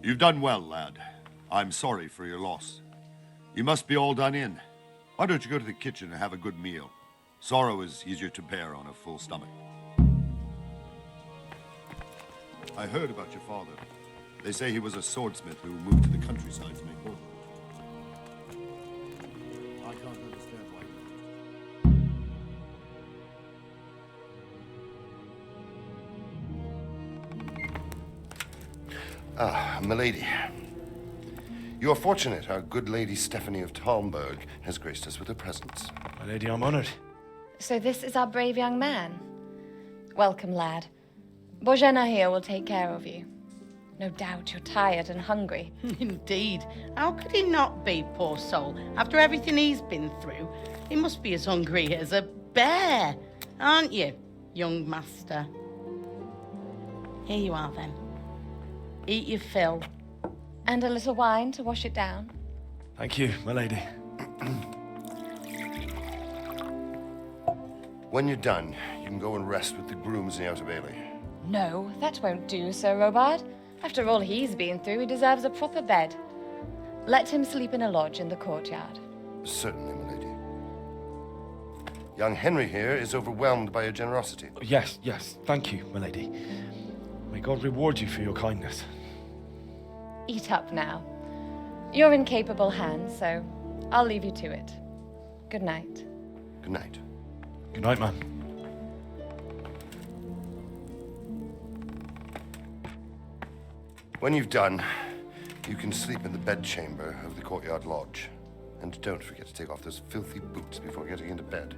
You've done well, lad. I'm sorry for your loss. You must be all done in. Why don't you go to the kitchen and have a good meal? Sorrow is easier to bear on a full stomach. I heard about your father. They say he was a swordsmith who moved to the countryside to make more. I can't understand why. Ah, milady. You are fortunate. Our good lady Stephanie of Talmberg has graced us with her presence. My lady, I'm honored. So this is our brave young man. Welcome, lad. Bozhena here will take care of you. No doubt you're tired and hungry. Indeed. How could he not be, poor soul? After everything he's been through, he must be as hungry as a bear, aren't you, young master? Here you are, then. Eat your fill. And a little wine to wash it down. Thank you, my lady. When you're done, you can go and rest with the grooms in the Outer Bailey. No, that won't do, Sir Robard. After all he's been through, he deserves a proper bed. Let him sleep in a lodge in the courtyard. Certainly, milady. Young Henry here is overwhelmed by your generosity. Yes, thank you, my lady. May God reward you for your kindness. Eat up now. You're in capable hands, so I'll leave you to it. Good night. Good night. Good night, man. When you've done, you can sleep in the bedchamber of the courtyard lodge. And don't forget to take off those filthy boots before getting into bed.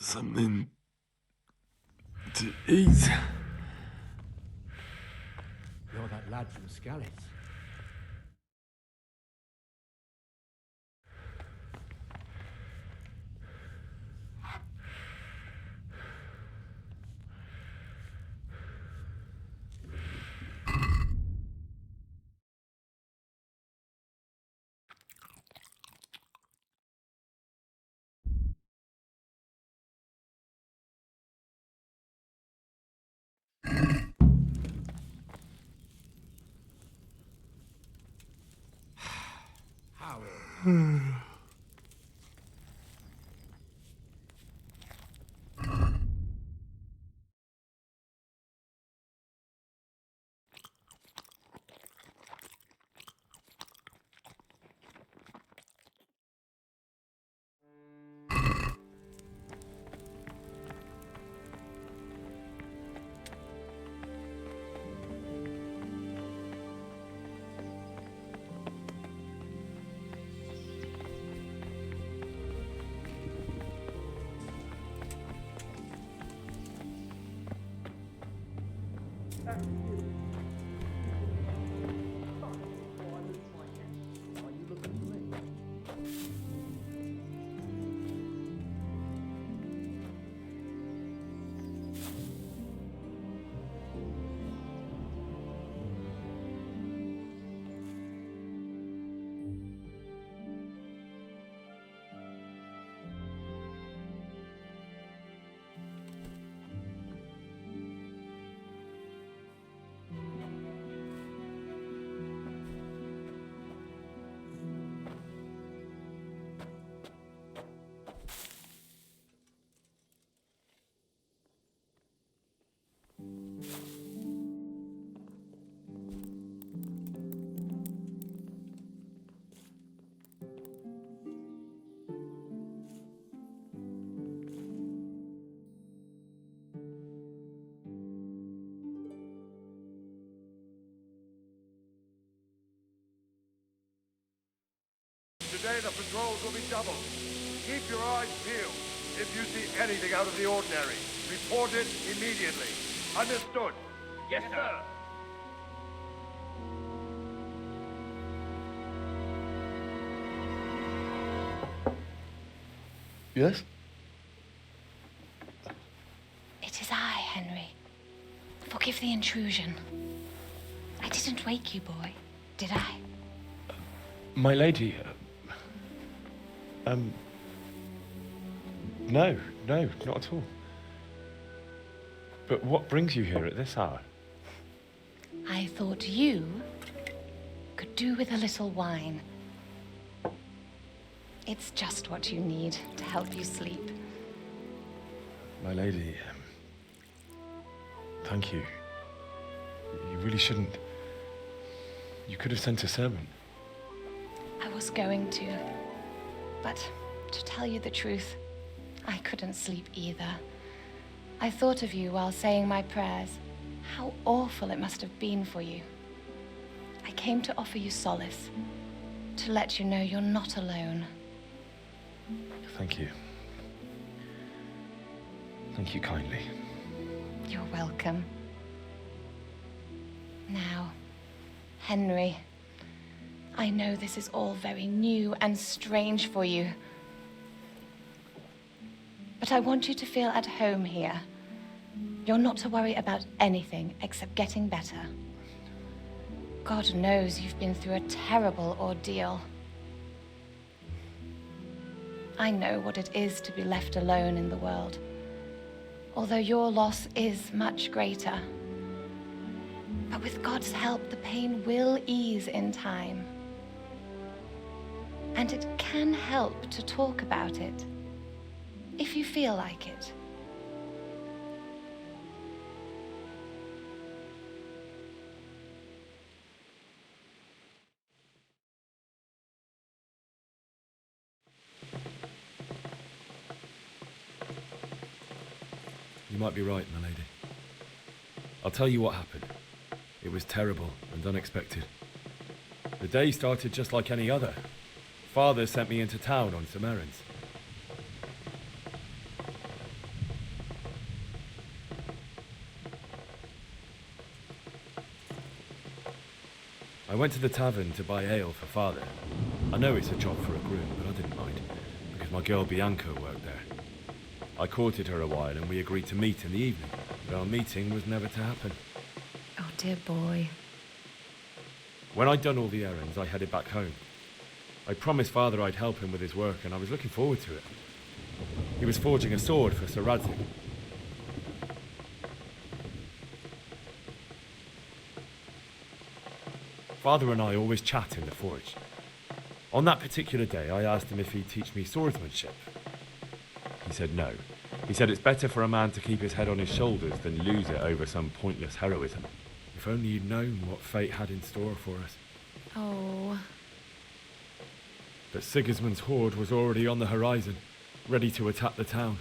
Something to eat. You're that lad from Skalitz. Today the patrols will be doubled. Keep your eyes peeled. If you see anything out of the ordinary, report it immediately. Understood? Yes, sir. Yes? It is I, Henry. Forgive the intrusion. I didn't wake you, boy, did I? My lady, No, not at all. But what brings you here at this hour? I thought you could do with a little wine. It's just what you need to help you sleep. My lady, thank you. You really shouldn't. You could have sent a servant. I was going to, but to tell you the truth, I couldn't sleep either. I thought of you while saying my prayers. How awful it must have been for you. I came to offer you solace, to let you know you're not alone. Thank you. Thank you kindly. You're welcome. Now, Henry, I know this is all very new and strange for you, but I want you to feel at home here. You're not to worry about anything except getting better. God knows you've been through a terrible ordeal. I know what it is to be left alone in the world, although your loss is much greater. But with God's help, the pain will ease in time. And it can help to talk about it, if you feel like it. You might be right, my lady. I'll tell you what happened. It was terrible and unexpected. The day started just like any other. Father sent me into town on some errands. I went to the tavern to buy ale for Father. I know it's a job for a groom, but I didn't mind, because my girl Bianca worked there. I courted her a while and we agreed to meet in the evening, but our meeting was never to happen. Oh, dear boy. When I'd done all the errands, I headed back home. I promised Father I'd help him with his work, and I was looking forward to it. He was forging a sword for Sir Radzig. Father and I always chat in the forge. On that particular day, I asked him if he'd teach me swordsmanship. He said no. He said it's better for a man to keep his head on his shoulders than lose it over some pointless heroism. If only you'd known what fate had in store for us. Oh. But Sigismund's horde was already on the horizon, ready to attack the town.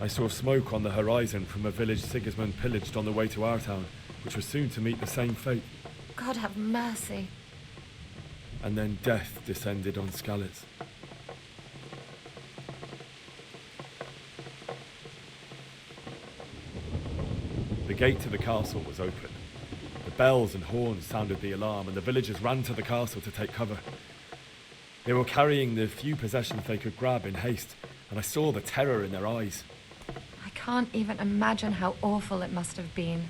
I saw smoke on the horizon from a village Sigismund pillaged on the way to our town, which was soon to meet the same fate. God have mercy. And then death descended on Skalitz. The gate to the castle was open. The bells and horns sounded the alarm, and the villagers ran to the castle to take cover. They were carrying the few possessions they could grab in haste, and I saw the terror in their eyes. I can't even imagine how awful it must have been.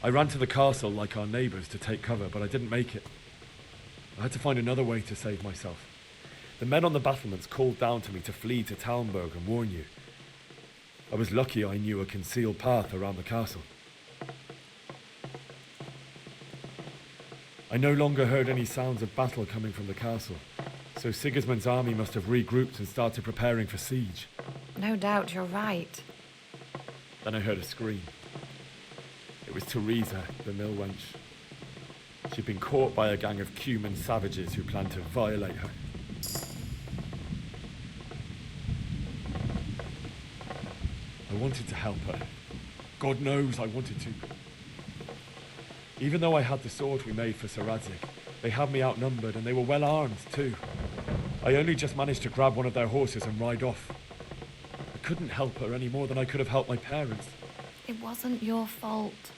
I ran to the castle like our neighbours to take cover, but I didn't make it. I had to find another way to save myself. The men on the battlements called down to me to flee to Talmberg and warn you. I was lucky I knew a concealed path around the castle. I no longer heard any sounds of battle coming from the castle, so Sigismund's army must have regrouped and started preparing for siege. No doubt you're right. Then I heard a scream. It was Teresa, the mill wench. She'd been caught by a gang of Cuman savages who planned to violate her. I wanted to help her. God knows I wanted to. Even though I had the sword we made for Sir Radzig, they had me outnumbered and they were well armed too. I only just managed to grab one of their horses and ride off. I couldn't help her any more than I could have helped my parents. It wasn't your fault.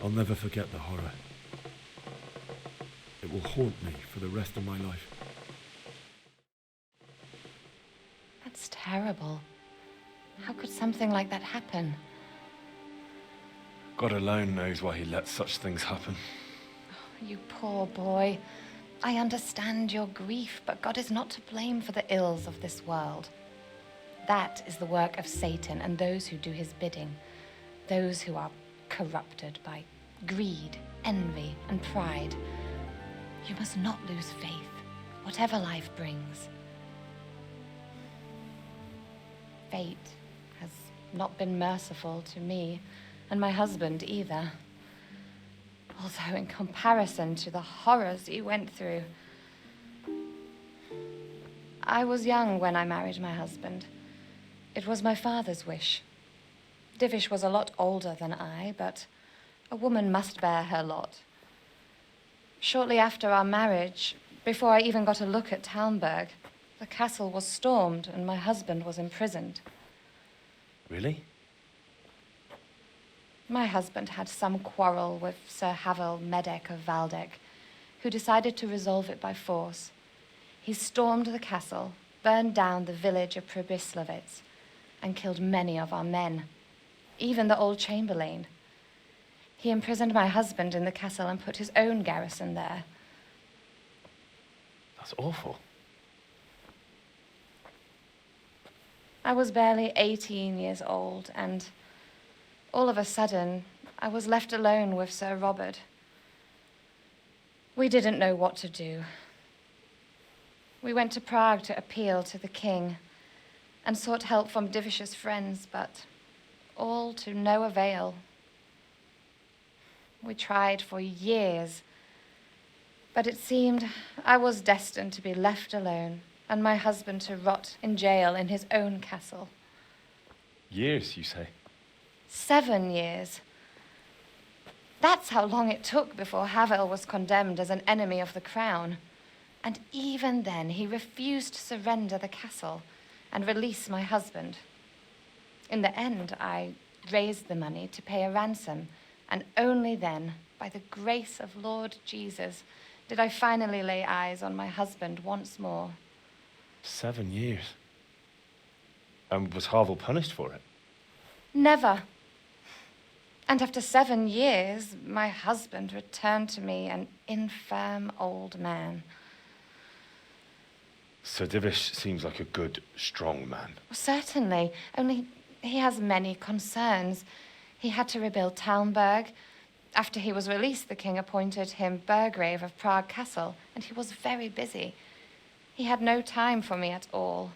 I'll never forget the horror. It will haunt me for the rest of my life. That's terrible. How could something like that happen? God alone knows why he lets such things happen. You poor boy. I understand your grief, but God is not to blame for the ills of this world. That is the work of Satan and those who do his bidding, those who are corrupted by greed, envy, and pride. You must not lose faith, whatever life brings. Fate has not been merciful to me, and my husband either. Although in comparison to the horrors you went through. I was young when I married my husband. It was my father's wish. Divish was a lot older than I, but a woman must bear her lot. Shortly after our marriage, before I even got a look at Talmberg, the castle was stormed and my husband was imprisoned. Really? My husband had some quarrel with Sir Havel Medek of Valdek, who decided to resolve it by force. He stormed the castle, burned down the village of Pribyslavitz, and killed many of our men, even the old chamberlain. He imprisoned my husband in the castle and put his own garrison there. That's awful. I was barely 18 years old, and all of a sudden, I was left alone with Sir Robert. We didn't know what to do. We went to Prague to appeal to the king and sought help from Divish's friends, but all to no avail. We tried for years, but it seemed I was destined to be left alone and my husband to rot in jail in his own castle. Years, you say? 7 years. That's how long it took before Havel was condemned as an enemy of the crown. And even then, he refused to surrender the castle and release my husband. In the end, I raised the money to pay a ransom, and only then, by the grace of Lord Jesus, did I finally lay eyes on my husband once more. 7 years? And was Havel punished for it? Never. And after 7 years, my husband returned to me an infirm old man. Sir Divish seems like a good, strong man. Certainly, only he has many concerns. He had to rebuild Talmberg. After he was released, the king appointed him Burgrave of Prague Castle, and he was very busy. He had no time for me at all.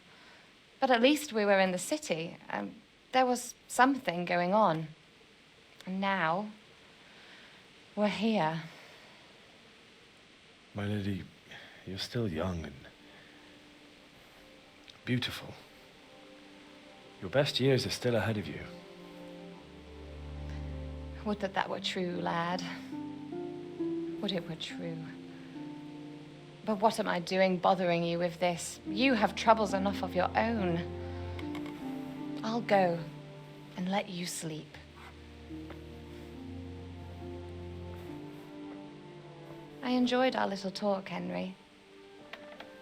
But at least we were in the city, and there was something going on. And now, we're here. My lady, you're still young and beautiful. Your best years are still ahead of you. Would that that were true, lad. Would it were true. But what am I doing bothering you with this? You have troubles enough of your own. I'll go and let you sleep. I enjoyed our little talk, Henry.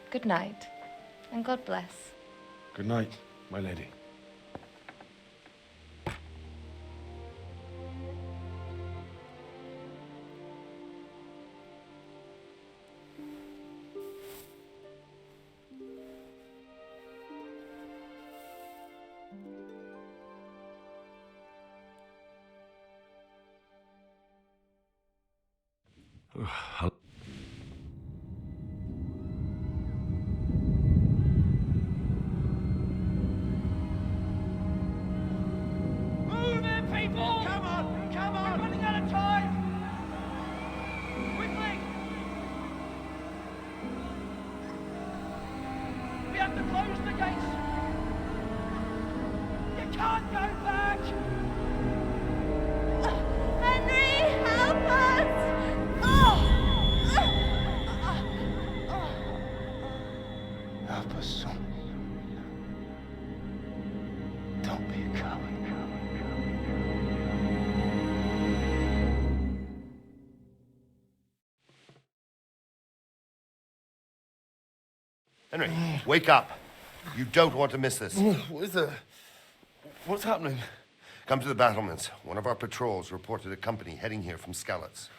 Good night, and God bless. Good night, my lady. Move it, people! Come on! Come on! We're running out of time! Quickly! We have to close the gates! You can't go back! Henry, help us! Help us, son. Don't be a coward. Henry, wake up. You don't want to miss this. What is it? What's happening? Come to the battlements. One of our patrols reported a company heading here from Skalitz.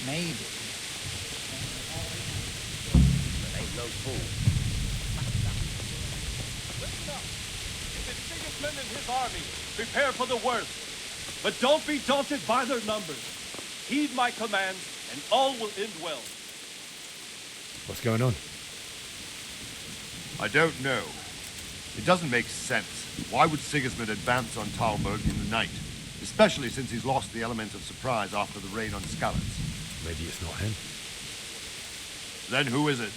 Maybe. But ain't no fool. Listen up. If it's Sigismund and his army, prepare for the worst. But don't be daunted by their numbers. Heed my commands, and all will end well. What's going on? I don't know. It doesn't make sense. Why would Sigismund advance on Talmberg in the night? Especially since he's lost the element of surprise after the raid on Skalitz. Maybe it's not him. Then who is it?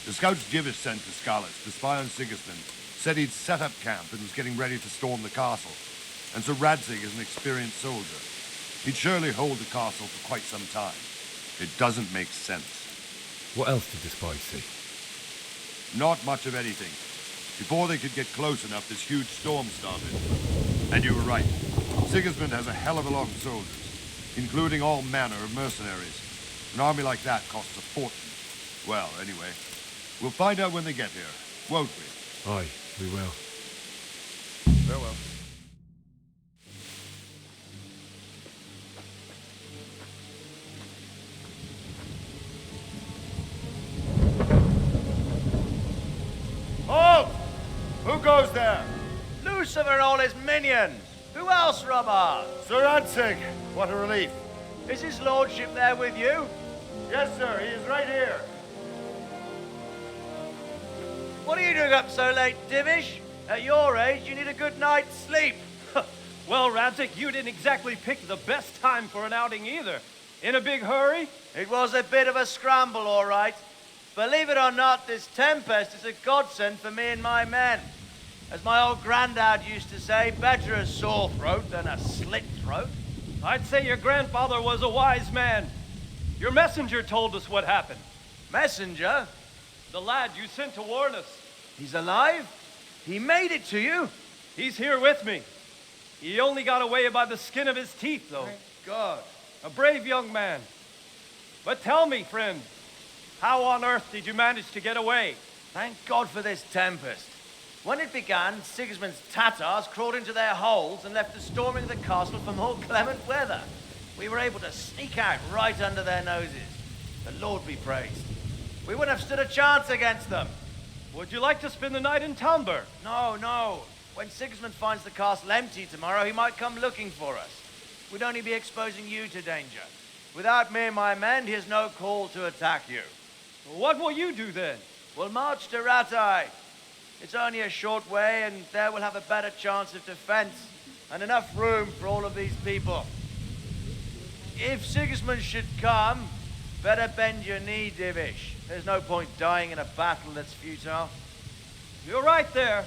The scouts Divish sent to Skalitz to spy on Sigismund said he'd set up camp and was getting ready to storm the castle. And so Radzig is an experienced soldier. He'd surely hold the castle for quite some time. It doesn't make sense. What else did the spies see? Not much of anything. Before they could get close enough, this huge storm started. And you were right. Sigismund has a hell of a lot of soldiers, including all manner of mercenaries. An army like that costs a fortune. Well, anyway, we'll find out when they get here, won't we? Aye, we will. Farewell. Halt! Who goes there? Lucifer and all his minions. Who else, Robert? Sir Ansig. What a relief. Is his lordship there with you? Yes, sir. He is right here. What are you doing up so late, Divish? At your age, you need a good night's sleep. Well, Radzig, you didn't exactly pick the best time for an outing either. In a big hurry? It was a bit of a scramble, all right. Believe it or not, this tempest is a godsend for me and my men. As my old granddad used to say, better a sore throat than a slit throat. I'd say your grandfather was a wise man. Your messenger told us what happened. Messenger? The lad you sent to warn us. He's alive? He made it to you? He's here with me. He only got away by the skin of his teeth, though. Thank God. A brave young man. But tell me, friend, how on earth did you manage to get away? Thank God for this tempest. When it began, Sigismund's Tatars crawled into their holes and left the storming of the castle for more clement weather. We were able to sneak out right under their noses. The Lord be praised. We wouldn't have stood a chance against them. Would you like to spend the night in Talmberg? No, no. When Sigismund finds the castle empty tomorrow, he might come looking for us. We'd only be exposing you to danger. Without me and my men, he has no call to attack you. What will you do then? We'll march to Ratai. It's only a short way, and there we'll have a better chance of defense and enough room for all of these people. If Sigismund should come, better bend your knee, Divish. There's no point dying in a battle that's futile. You're right there.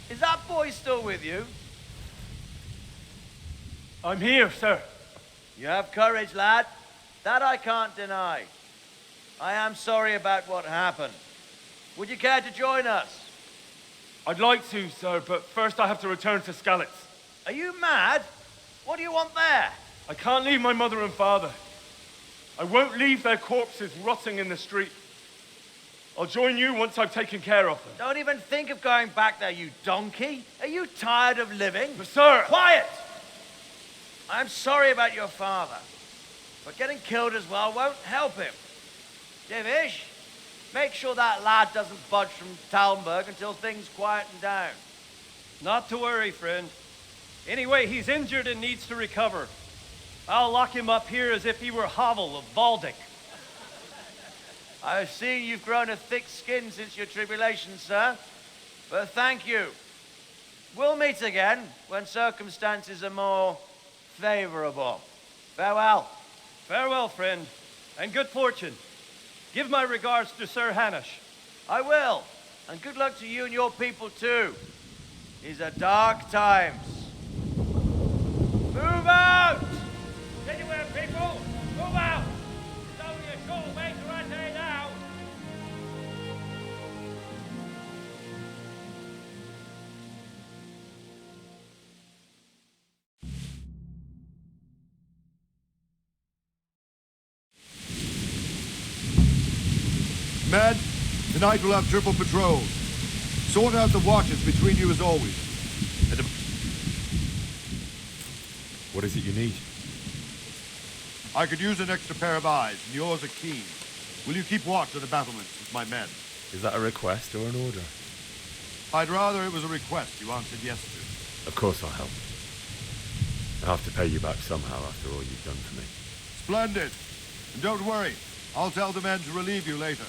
Is that boy still with you? I'm here, sir. You have courage, lad. That I can't deny. I am sorry about what happened. Would you care to join us? I'd like to, sir, but first I have to return to Skalitz. Are you mad? What do you want there? I can't leave my mother and father. I won't leave their corpses rotting in the street. I'll join you once I've taken care of them. Don't even think of going back there, you donkey. Are you tired of living? But sir... Quiet! I'm sorry about your father, but getting killed as well won't help him. Divish, make sure that lad doesn't budge from Talmberg until things quieten down. Not to worry, friend. Anyway, he's injured and needs to recover. I'll lock him up here as if he were Havel of Valdic. I've seen you've grown a thick skin since your tribulation, sir. But thank you. We'll meet again when circumstances are more favorable. Farewell. Farewell, friend, and good fortune. Give my regards to Sir Hanush. I will. And good luck to you and your people too. These are dark times. Move out! Anywhere, people! Move out! It's only a short way to Rattay now! Men, tonight we'll have triple patrols. Sort out the watches between you as always. And What is it you need? I could use an extra pair of eyes, and yours are keen. Will you keep watch of the battlements with my men? Is that a request or an order? I'd rather it was a request you answered yes to. Of course I'll help. I have to pay you back somehow after all you've done for me. Splendid. And don't worry, I'll tell the men to relieve you later.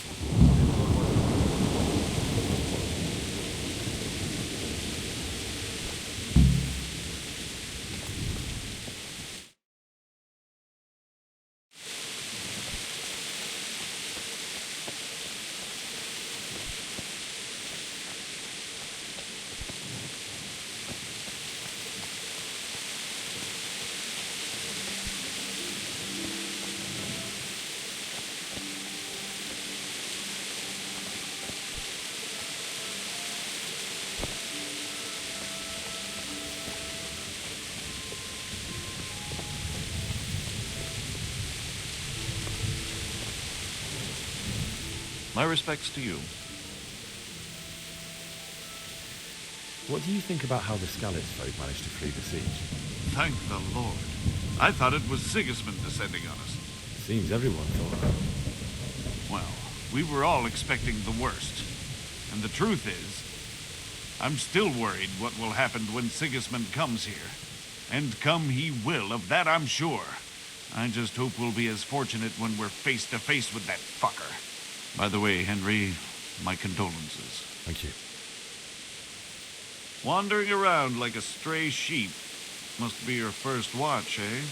My respects to you. What do you think about how the Skalitz folk managed to flee the siege? Thank the Lord. I thought it was Sigismund descending on us. Seems everyone thought that. Well, we were all expecting the worst. And the truth is, I'm still worried what will happen when Sigismund comes here. And come he will, of that I'm sure. I just hope we'll be as fortunate when we're face to face with that fucker. By the way, Henry, my condolences. Thank you. Wandering around like a stray sheep. Must be your first watch, eh?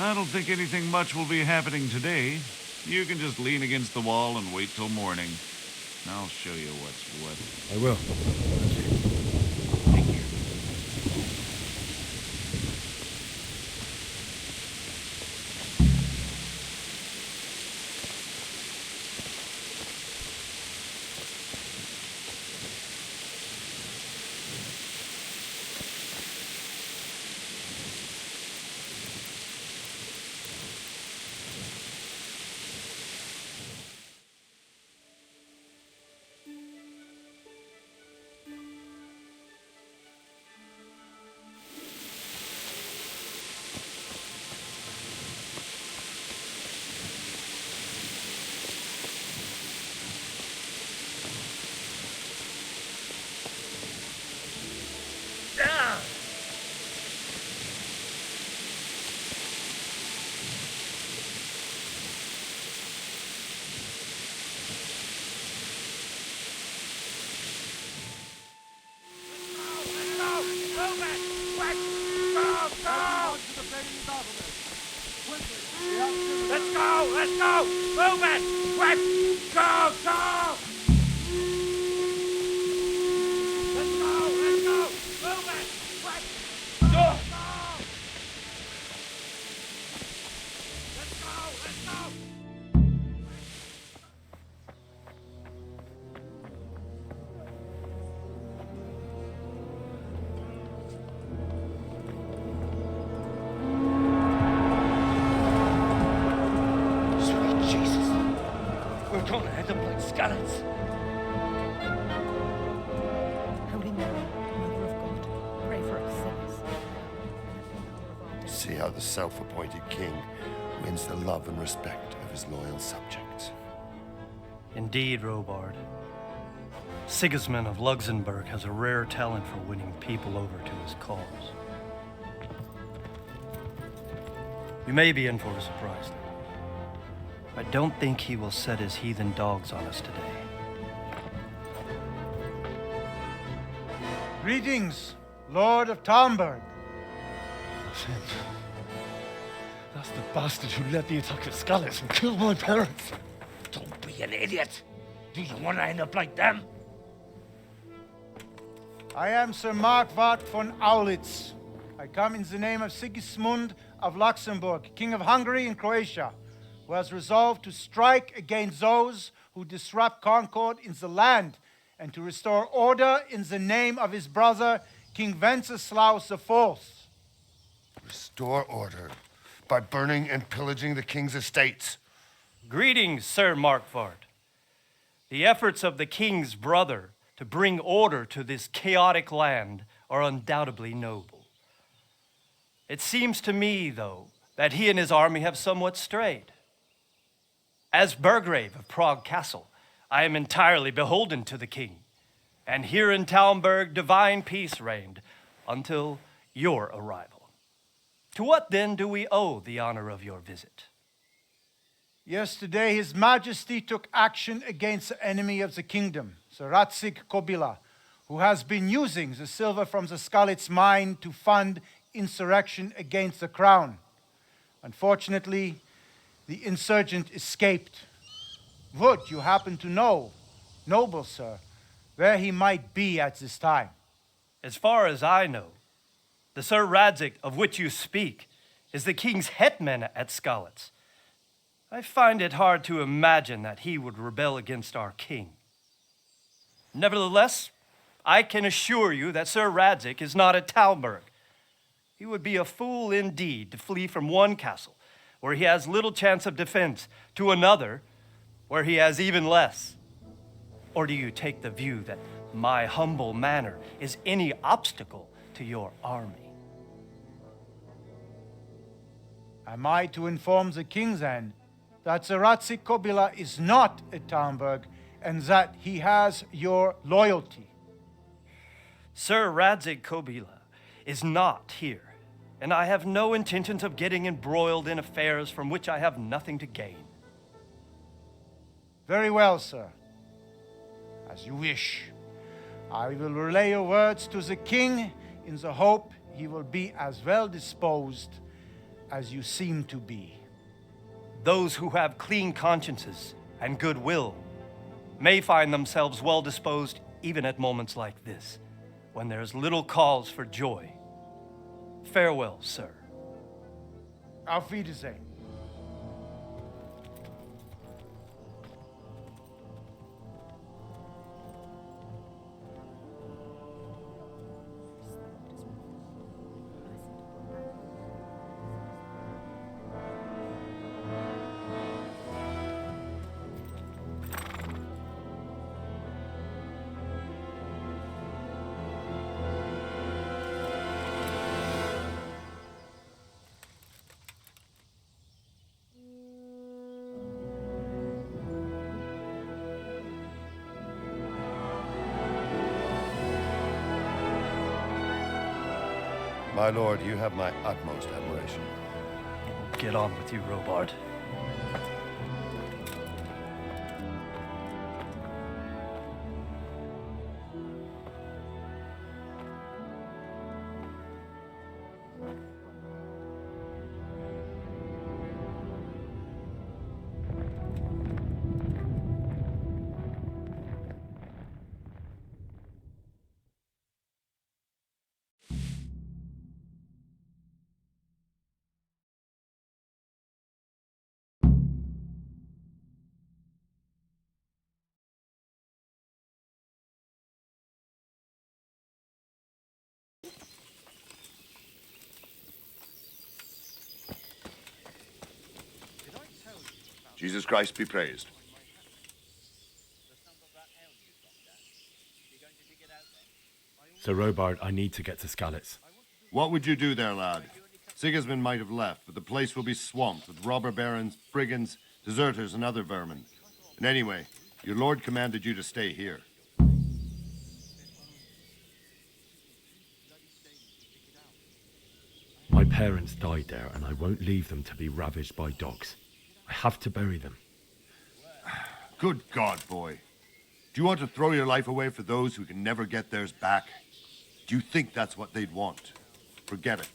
I don't think anything much will be happening today. You can just lean against the wall and wait till morning. I'll show you what's what. I will. Thank you. Thank you. Let's go! Let's go! Move it! Quick! Go! Go! Let's go! Let's go! Move it! Quick! Go! Go! Let's go! Let's go! We're gonna end up like Skalitz. Holy Mary, Mother of God, pray for us sinners. See how the self-appointed king wins the love and respect of his loyal subjects. Indeed, Robard. Sigismund of Luxembourg has a rare talent for winning people over to his cause. You may be in for a surprise, though. I don't think he will set his heathen dogs on us today. Greetings, Lord of Talmberg. That's the bastard who led the attack at Skalitz and killed my parents. Don't be an idiot. Do you want to end up like them? I am Sir Markvart von Aulitz. I come in the name of Sigismund of Luxembourg, King of Hungary and Croatia, who has resolved to strike against those who disrupt concord in the land and to restore order in the name of his brother, King Wenceslaus IV. Restore order by burning and pillaging the king's estates. Greetings, Sir Markvart. The efforts of the king's brother to bring order to this chaotic land are undoubtedly noble. It seems to me, though, that he and his army have somewhat strayed. As Burgrave of Prague Castle, I am entirely beholden to the king, and here in Talmberg divine peace reigned until your arrival. To what then do we owe the honor of your visit? Yesterday, His Majesty took action against the enemy of the kingdom, Sir Radzig Kobyla, who has been using the silver from the Skalitz mine to fund insurrection against the crown. Unfortunately, the insurgent escaped. Would you happen to know, noble sir, where he might be at this time? As far as I know, the Sir Radzig of which you speak is the king's hetman at Skalitz. I find it hard to imagine that he would rebel against our king. Nevertheless, I can assure you that Sir Radzig is not at Talmberg. He would be a fool indeed to flee from one castle where he has little chance of defense to another where he has even less. Or do you take the view that my humble manner is any obstacle to your army? Am I to inform the king then that Sir Radzig Kobyla is not at Talmberg and that he has your loyalty? Sir Radzig Kobyla is not here, and I have no intentions of getting embroiled in affairs from which I have nothing to gain. Very well, sir. As you wish. I will relay your words to the king in the hope he will be as well disposed as you seem to be. Those who have clean consciences and goodwill may find themselves well disposed even at moments like this, when there's little cause for joy. Farewell, sir. Auf Wiedersehen. My lord, you have my utmost admiration. Get on with you, Robard. Jesus Christ be praised. Sir Robard, I need to get to Skalitz. What would you do there, lad? Sigismund might have left, but the place will be swamped with robber barons, brigands, deserters, and other vermin. And anyway, your lord commanded you to stay here. My parents died there, and I won't leave them to be ravaged by dogs. I have to bury them. Good God, boy. Do you want to throw your life away for those who can never get theirs back? Do you think that's what they'd want? Forget it.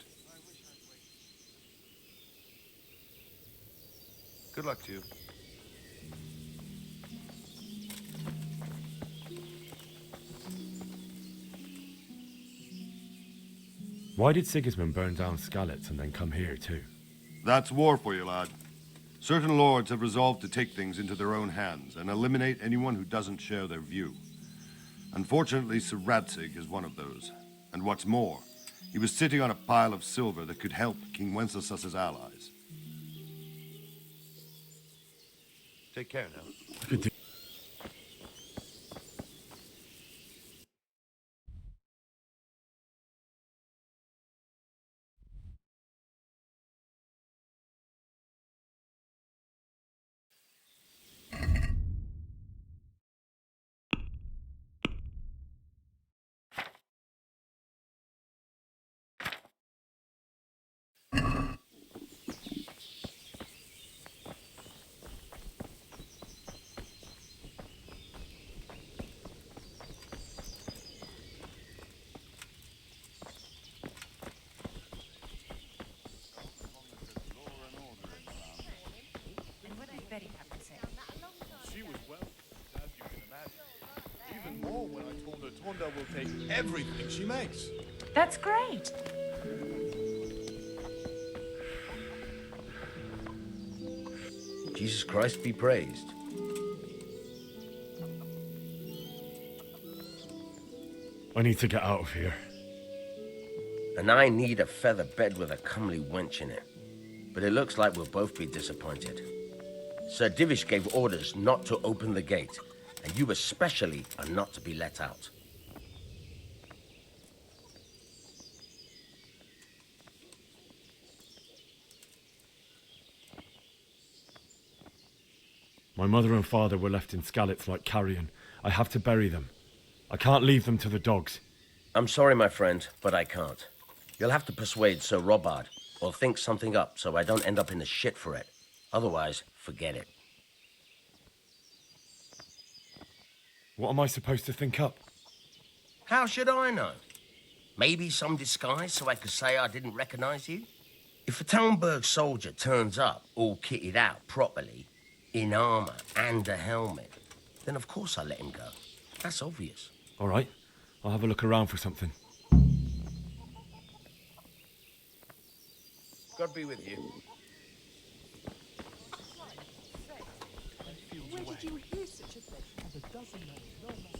Good luck to you. Why did Sigismund burn down Skalitz and then come here too? That's war for you, lad. Certain lords have resolved to take things into their own hands and eliminate anyone who doesn't share their view. Unfortunately, Sir Radzig is one of those. And what's more, he was sitting on a pile of silver that could help King Wenceslaus's allies. Take care now. She was well, as you can imagine. Even more when I told her Tonda will take everything she makes. That's great. Jesus Christ be praised. I need to get out of here. And I need a feather bed with a comely wench in it. But it looks like we'll both be disappointed. Sir Divish gave orders not to open the gate, and you especially are not to be let out. My mother and father were left in Skalitz like carrion. I have to bury them. I can't leave them to the dogs. I'm sorry, my friend, but I can't. You'll have to persuade Sir Robard, or think something up so I don't end up in the shit for it. Otherwise, forget it. What am I supposed to think up? How should I know? Maybe some disguise so I could say I didn't recognize you? If a Talmberg soldier turns up all kitted out properly, in armor and a helmet, then of course I let him go. That's obvious. All right, I'll have a look around for something. God be with you. Where did you hear such a thing? As a dozen men, no matter.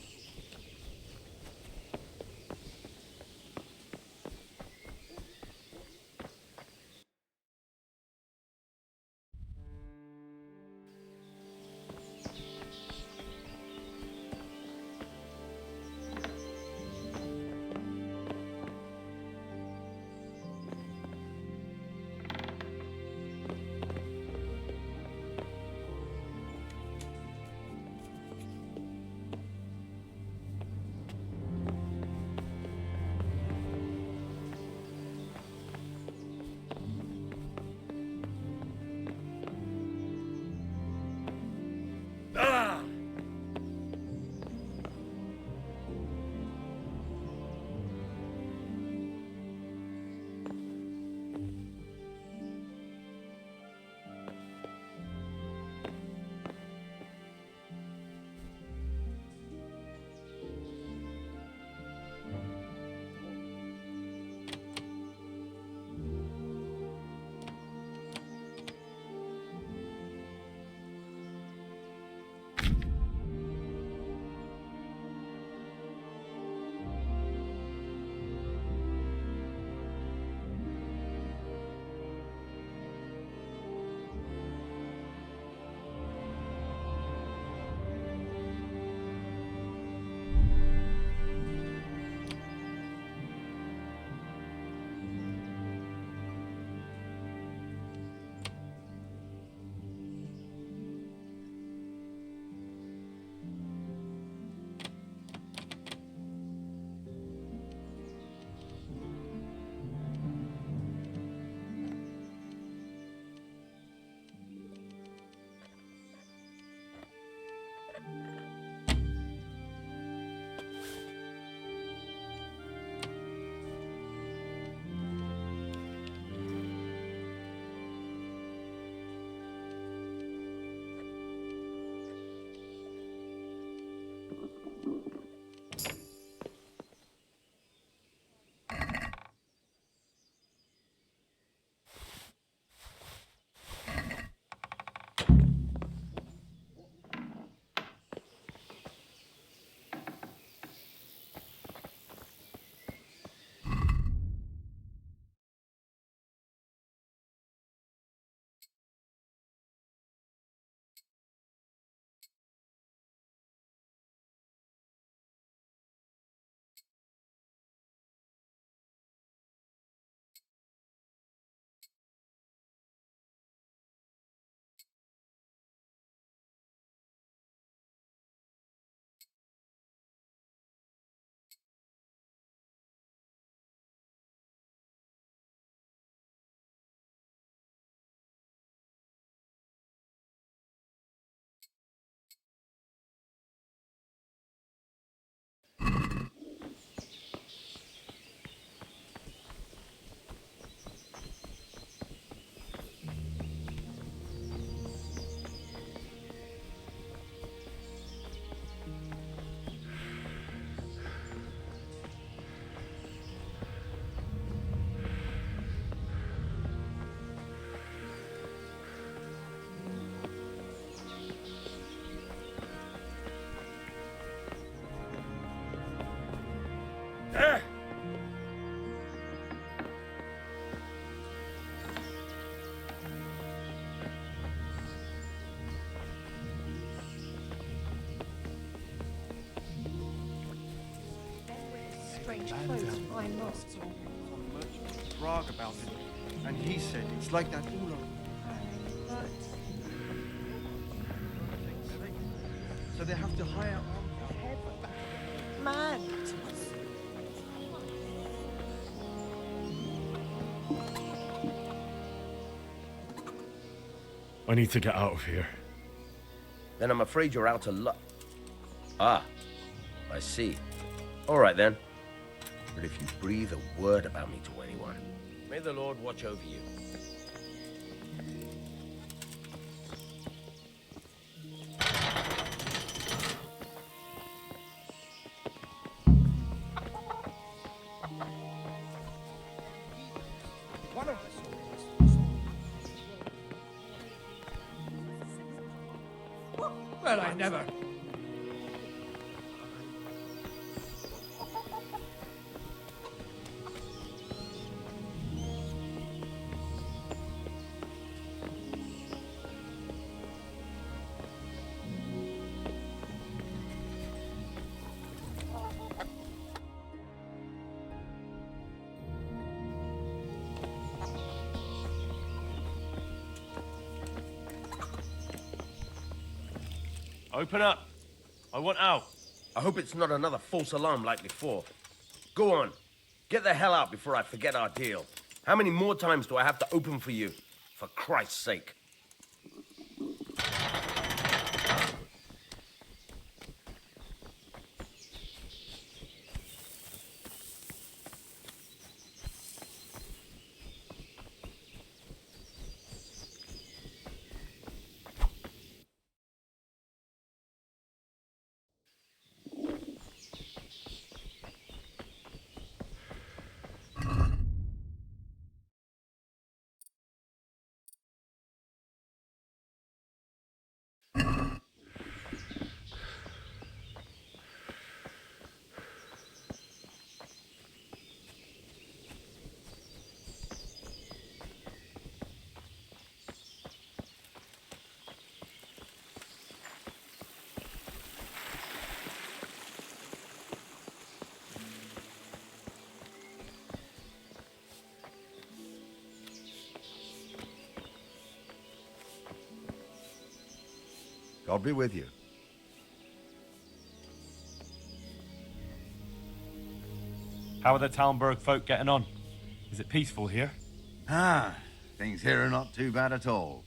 strange clothes I lost. Some merchant from Prague about it, and he said it's like that all over. So they have to hire Man. I need to get out of here. Then I'm afraid you're out of luck. Ah, I see. All right then. But if you breathe a word about me to anyone, may the Lord watch over you. one of us. Well, I never. Open up. I want out. I hope it's not another false alarm like before. Go on. Get the hell out before I forget our deal. How many more times do I have to open for you? For Christ's sake. God be with you. How are the Talmberg folk getting on? Is it peaceful here? Ah, things here are not too bad at all.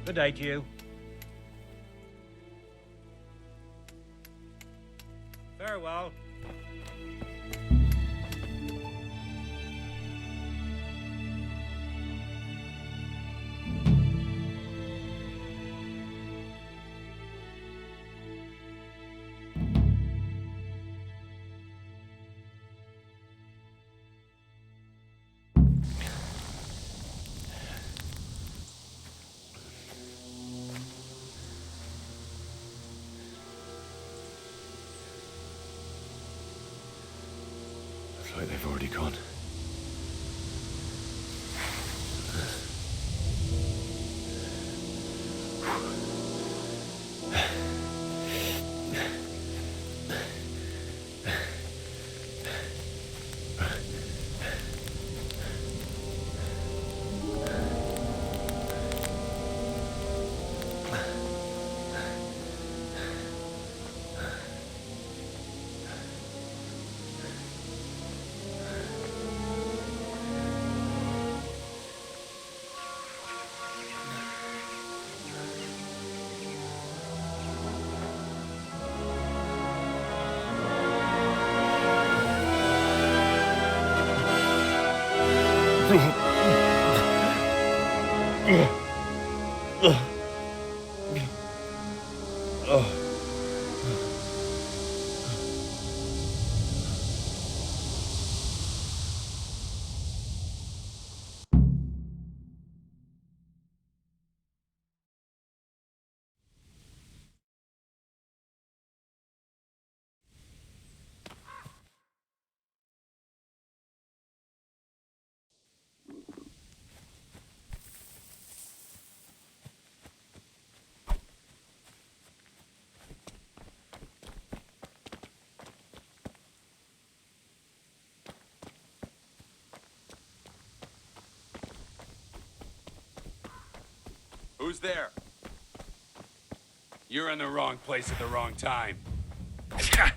Good day to you. Farewell. Looks like they've already gone. Who's there? You're in the wrong place at the wrong time. Yeah.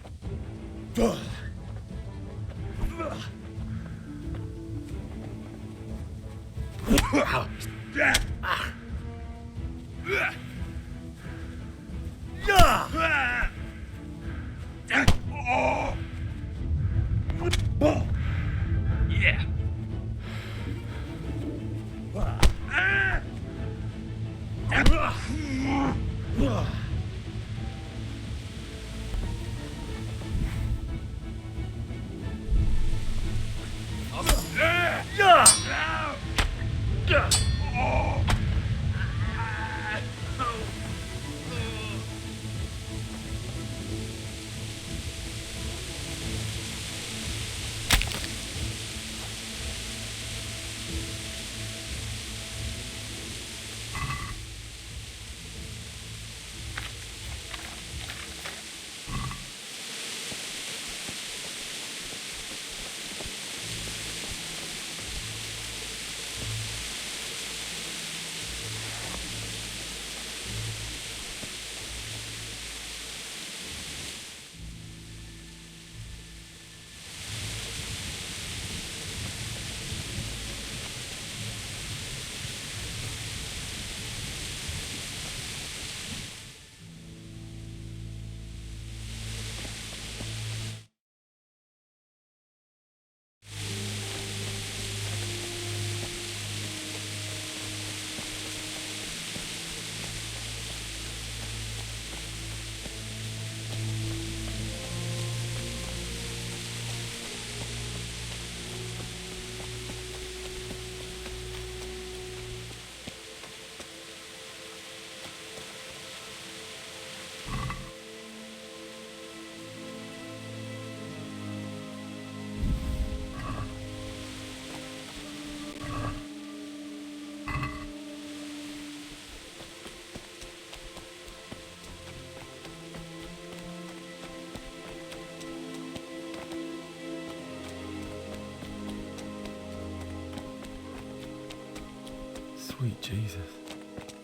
Sweet Jesus.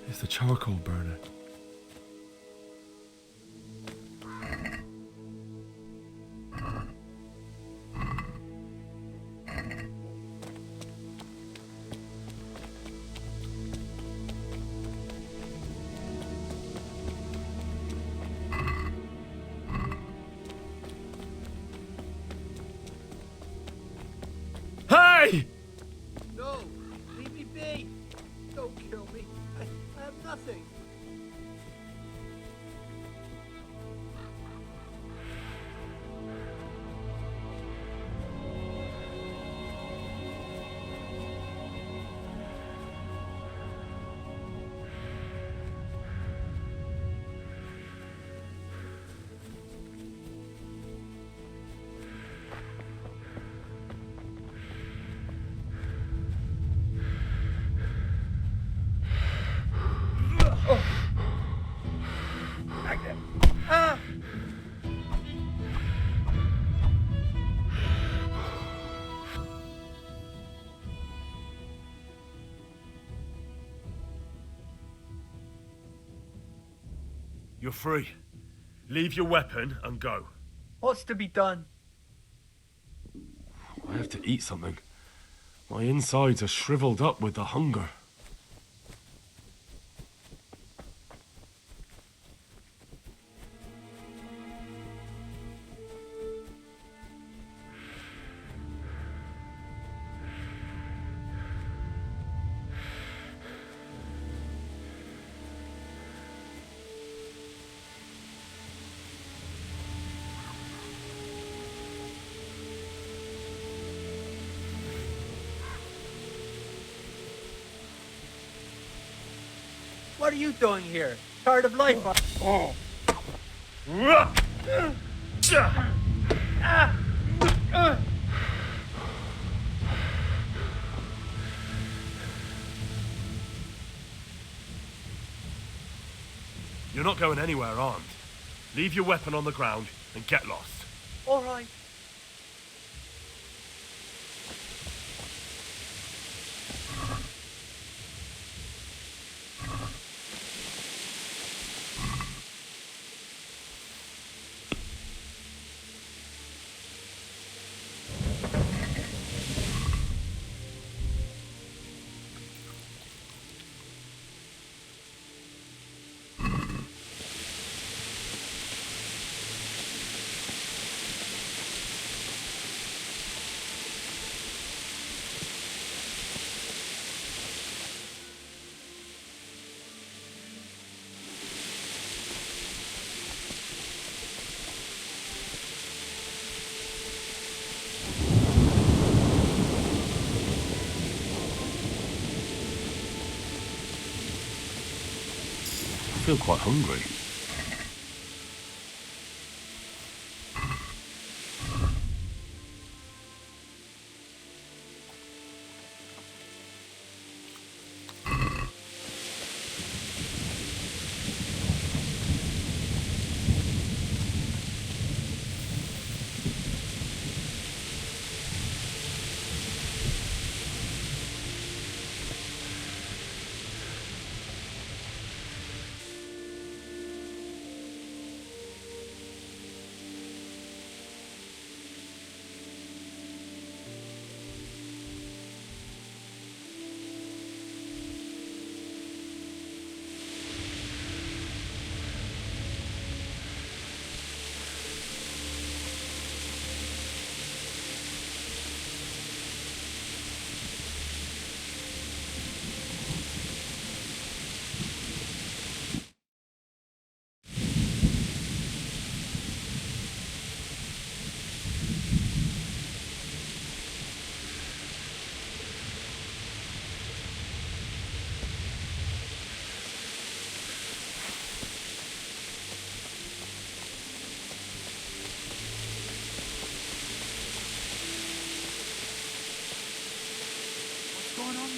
It's the charcoal burner. Hey! No! Leave me be! Don't kill me. I have nothing. You're free. Leave your weapon and go. What's to be done? I have to eat something. My insides are shriveled up with the hunger. What are you doing here? Tired of life? Oh. You're not going anywhere armed. Leave your weapon on the ground and get lost. All right. I feel quite hungry.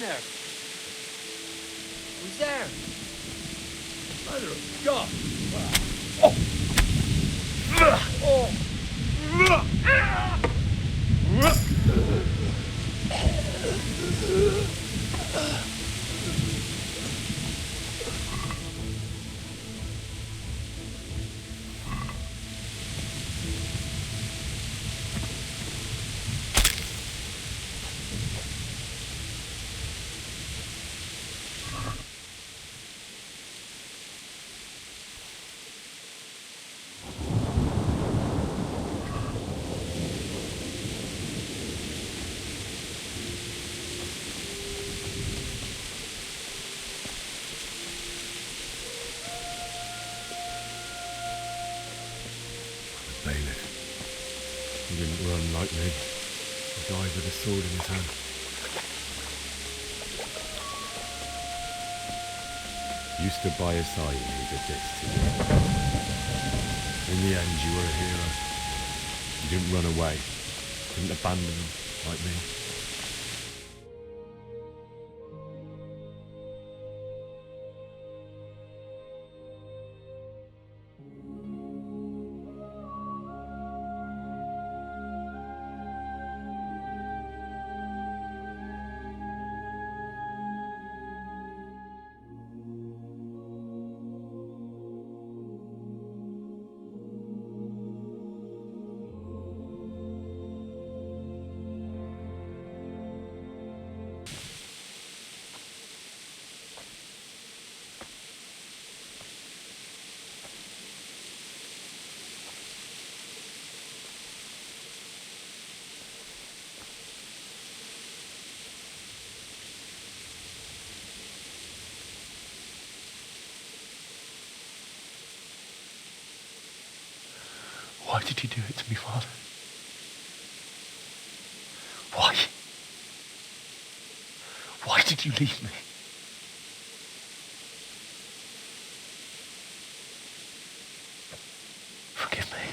There. Who's there? Mother of God! Oh! Oh! bailiff. He didn't run like me. He died with a sword in his hand. You stood by his side and he did this to you. In the end, you were a hero. You didn't run away. Didn't abandon him like me. Why did you do it to me, Father? Why? Why did you leave me? Forgive me.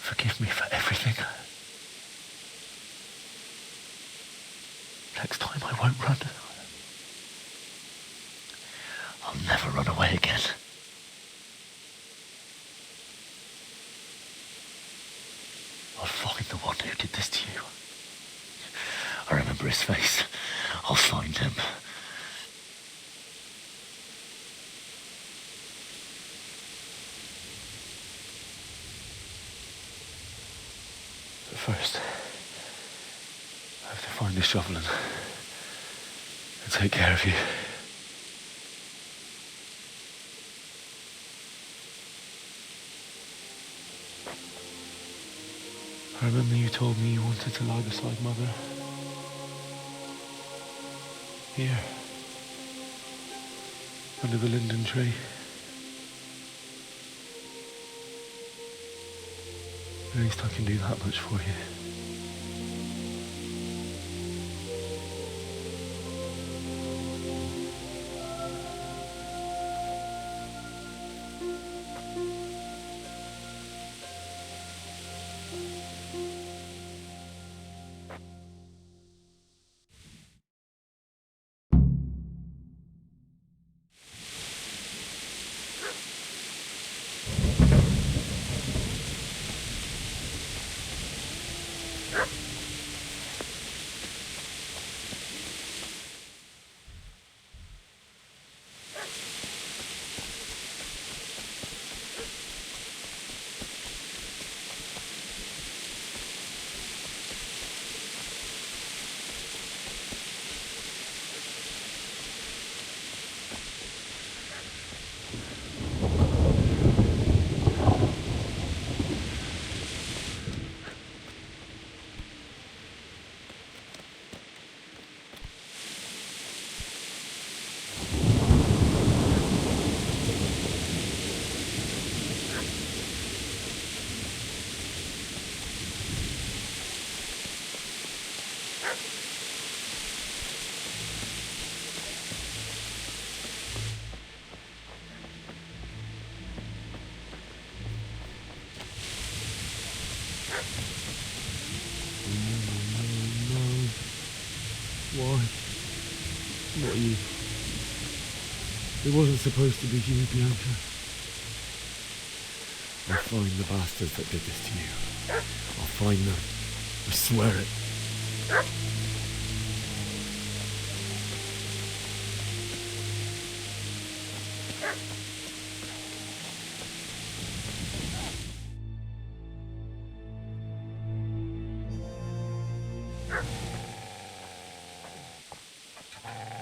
Forgive me for everything. Next time I won't run. I'll never run away again. I'll find the one who did this to you. I remember his face. I'll find him. But first, I have to find this shovel and take care of you. I remember you told me you wanted to lie beside Mother. Here. Under the linden tree. At least I can do that much for you. Why? Not you. It wasn't supposed to be you, Bianca. I'll find the bastards that did this to you. I'll find them. I swear it.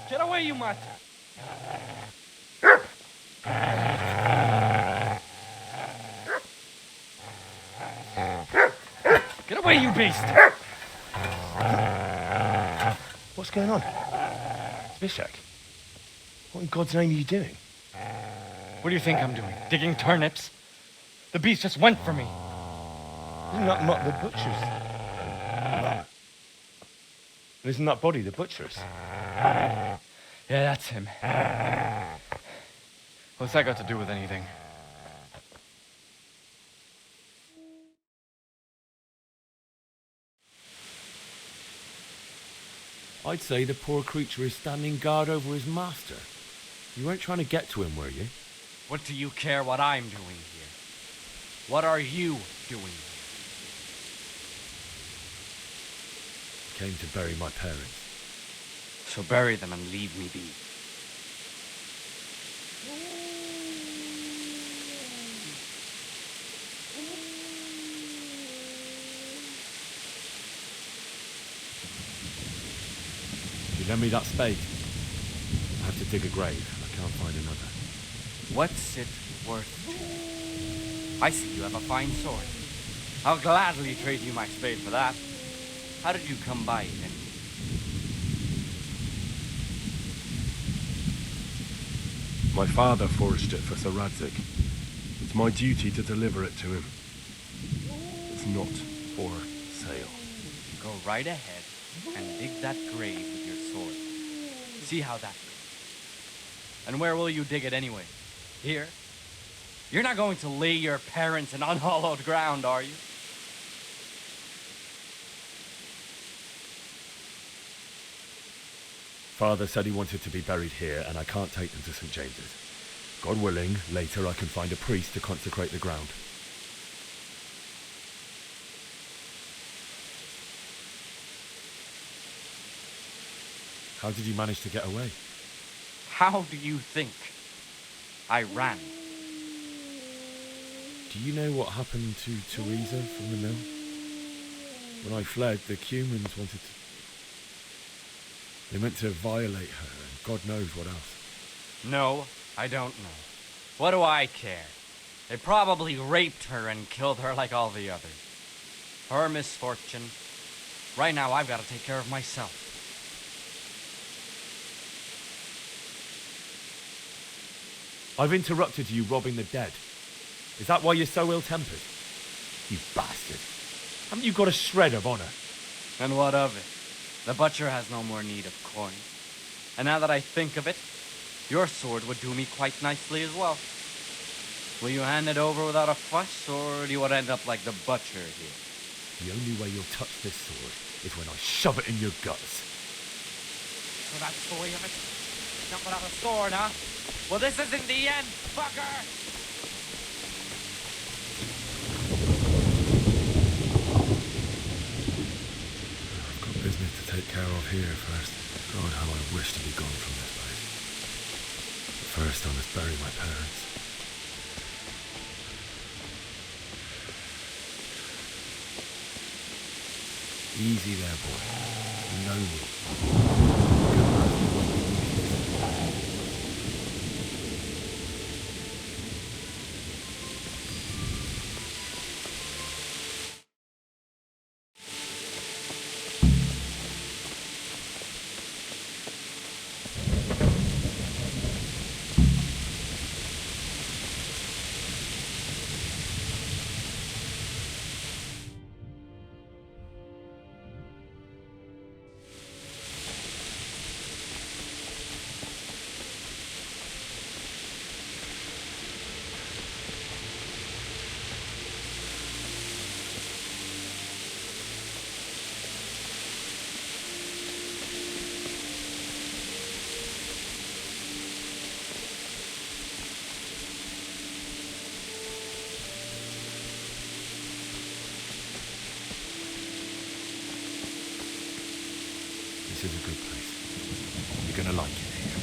Get away, you mutt! Get away, you beast! What's going on? Bishak, what in God's name are you doing? What do you think I'm doing? Digging turnips? The beast just went for me. Not the butcher's. Isn't that body the butcher's? Yeah, that's him. What's that got to do with anything? I'd say the poor creature is standing guard over his master. You weren't trying to get to him, were you? What do you care what I'm doing here? What are you doing here? Came to bury my parents. So bury them and leave me be. You lend me that spade. I have to dig a grave. I can't find another. What's it worth to you? I see you have a fine sword. I'll gladly trade you my spade for that. How did you come by it anyway? My father forged it for Sir Radzig. It's my duty to deliver it to him. It's not for sale. Go right ahead and dig that grave with your sword. See how that goes. And where will you dig it anyway? Here? You're not going to lay your parents in unhallowed ground, are you? Father said he wanted to be buried here, and I can't take them to St. James's. God willing, later I can find a priest to consecrate the ground. How did you manage to get away? How do you think? I ran. Do you know what happened to Teresa from the mill? When I fled, the Cumans wanted to... They meant to violate her, and God knows what else. No, I don't know. What do I care? They probably raped her and killed her like all the others. Her misfortune. Right now, I've got to take care of myself. I've interrupted you robbing the dead. Is that why you're so ill-tempered? You bastard. Haven't you got a shred of honor? And what of it? The butcher has no more need of coin. And now that I think of it, your sword would do me quite nicely as well. Will you hand it over without a fuss, or do you want to end up like the butcher here? The only way you'll touch this sword is when I shove it in your guts. So that's the way of it? Not without a sword, huh? Well, this isn't the end, fucker! I've got business to take care of here first. God, how I wish to be gone from this place. But first, I must bury my parents. Easy there, boy. You know me. This is a good place. You're gonna like it here.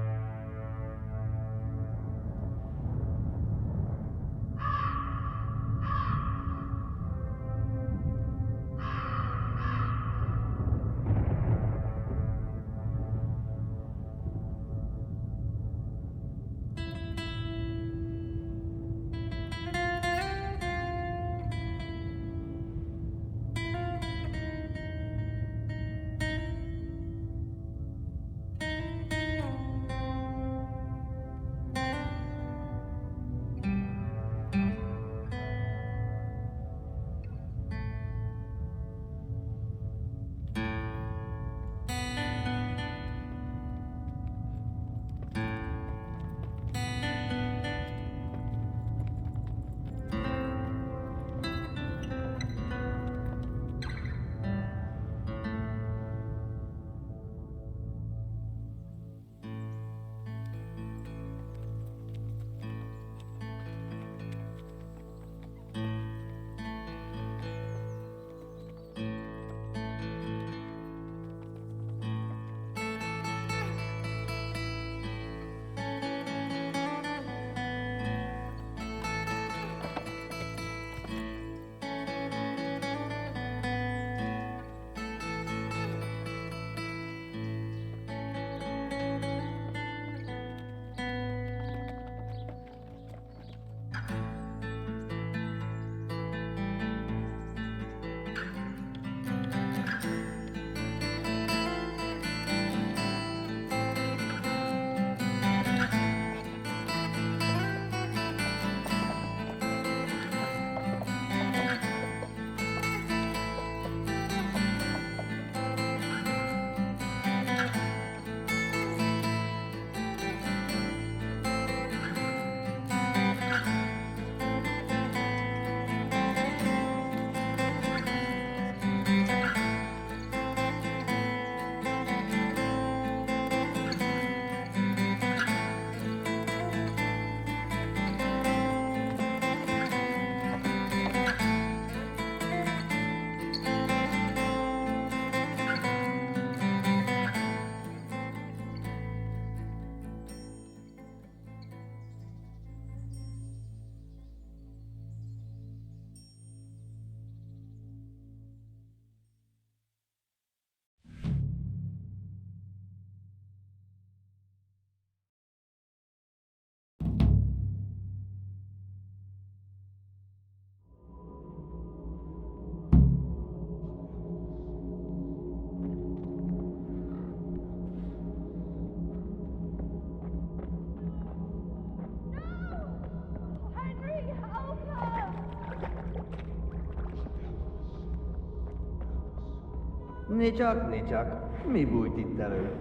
Nicsak, mi bújt itt elő?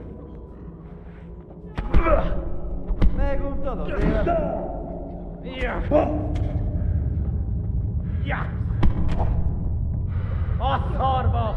Meguntad az élet? A szarba!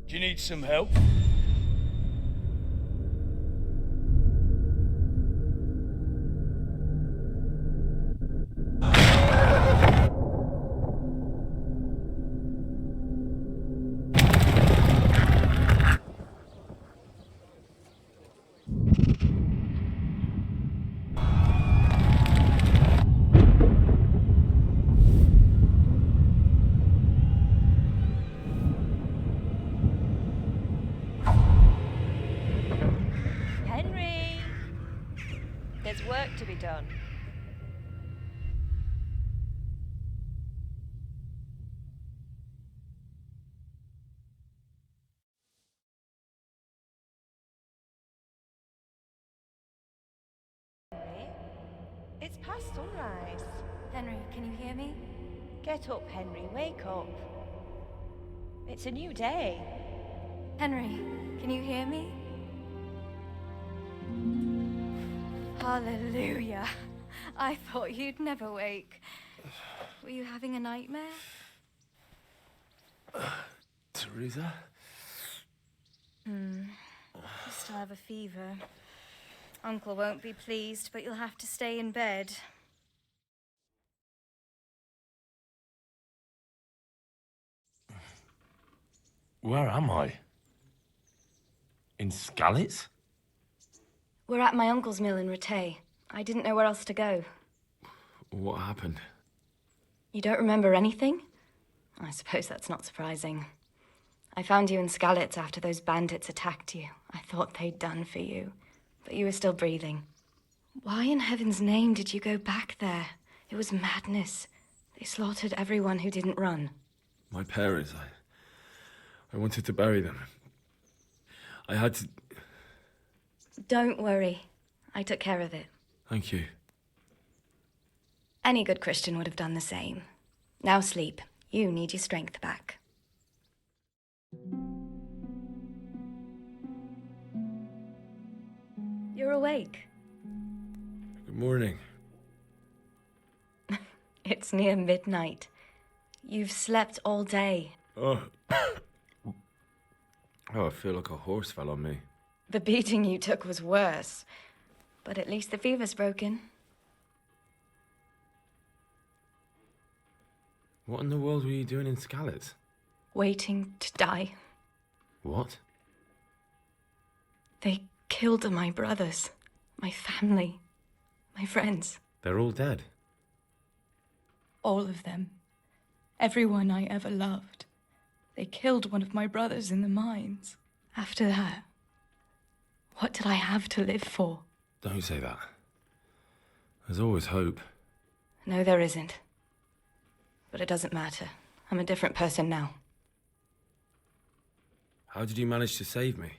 Do you need some help? Henry! There's work to be done. It's past sunrise. Henry, can you hear me? Get up, Henry. Wake up. It's a new day. Henry, can you hear me? Hallelujah. I thought you'd never wake. Were you having a nightmare? Teresa? You still have a fever. Uncle won't be pleased, but you'll have to stay in bed. Where am I? In Skalitz? We're at my uncle's mill in Rattay. I didn't know where else to go. What happened? You don't remember anything? I suppose that's not surprising. I found you in Skalitz after those bandits attacked you. I thought they'd done for you, but you were still breathing. Why in heaven's name did you go back there? It was madness. They slaughtered everyone who didn't run. My parents, I wanted to bury them. I had to... Don't worry. I took care of it. Thank you. Any good Christian would have done the same. Now sleep. You need your strength back. You're awake. Good morning. It's near midnight. You've slept all day. Oh. Oh, I feel like a horse fell on me. The beating you took was worse. But at least the fever's broken. What in the world were you doing in Skalitz? Waiting to die. What? They killed my brothers, my family, my friends. They're all dead. All of them. Everyone I ever loved. They killed one of my brothers in the mines. After that, what did I have to live for? Don't say that. There's always hope. No, there isn't. But it doesn't matter. I'm a different person now. How did you manage to save me?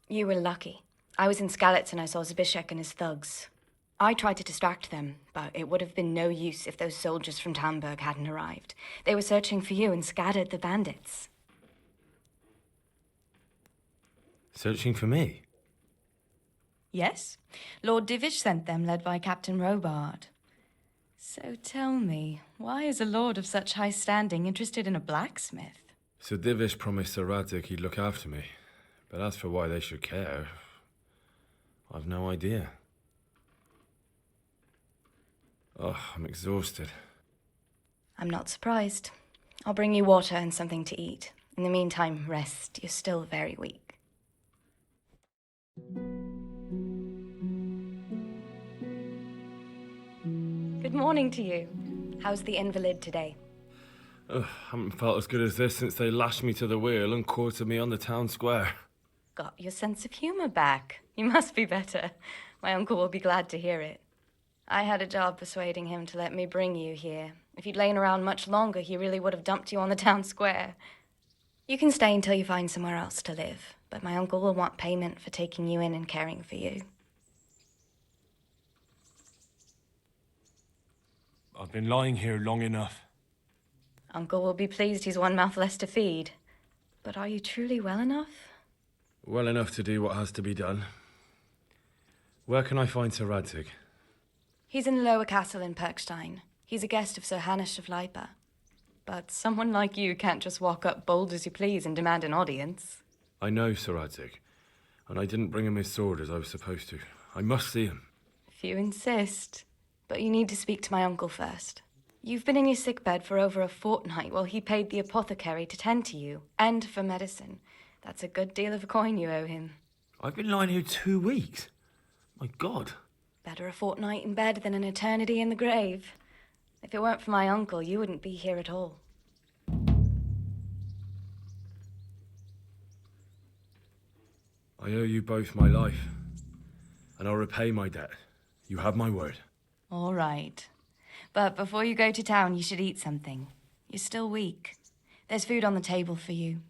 You were lucky. I was in Skalitz and I saw Zbyszek and his thugs. I tried to distract them, but it would have been no use if those soldiers from Tamburg hadn't arrived. They were searching for you and scattered the bandits. Searching for me? Yes. Lord Divish sent them, led by Captain Robard. So tell me, why is a lord of such high standing interested in a blacksmith? So Divish promised Sir Radzik he'd look after me. But as for why they should care, I've no idea. Oh, I'm exhausted. I'm not surprised. I'll bring you water and something to eat. In the meantime, rest. You're still very weak. Good morning to you. How's the invalid today? Ugh, haven't felt as good as this since they lashed me to the wheel and quartered me on the town square. Got your sense of humor back. You must be better. My uncle will be glad to hear it. I had a job persuading him to let me bring you here. If you'd lain around much longer, he really would have dumped you on the town square. You can stay until you find somewhere else to live, but my uncle will want payment for taking you in and caring for you. I've been lying here long enough. Uncle will be pleased he's one mouth less to feed. But are you truly well enough? Well enough to do what has to be done. Where can I find Sir Radzig? He's in the lower castle in Perkstein. He's a guest of Sir Hanush of Leipa. But someone like you can't just walk up bold as you please and demand an audience. I know Sir Radzig, and I didn't bring him his sword as I was supposed to. I must see him. If you insist. But you need to speak to my uncle first. You've been in your sickbed for over a fortnight while he paid the apothecary to tend to you, and for medicine. That's a good deal of coin you owe him. I've been lying here 2 weeks. My God. Better a fortnight in bed than an eternity in the grave. If it weren't for my uncle, you wouldn't be here at all. I owe you both my life, and I'll repay my debt. You have my word. All right. But before you go to town, you should eat something. You're still weak. There's food on the table for you.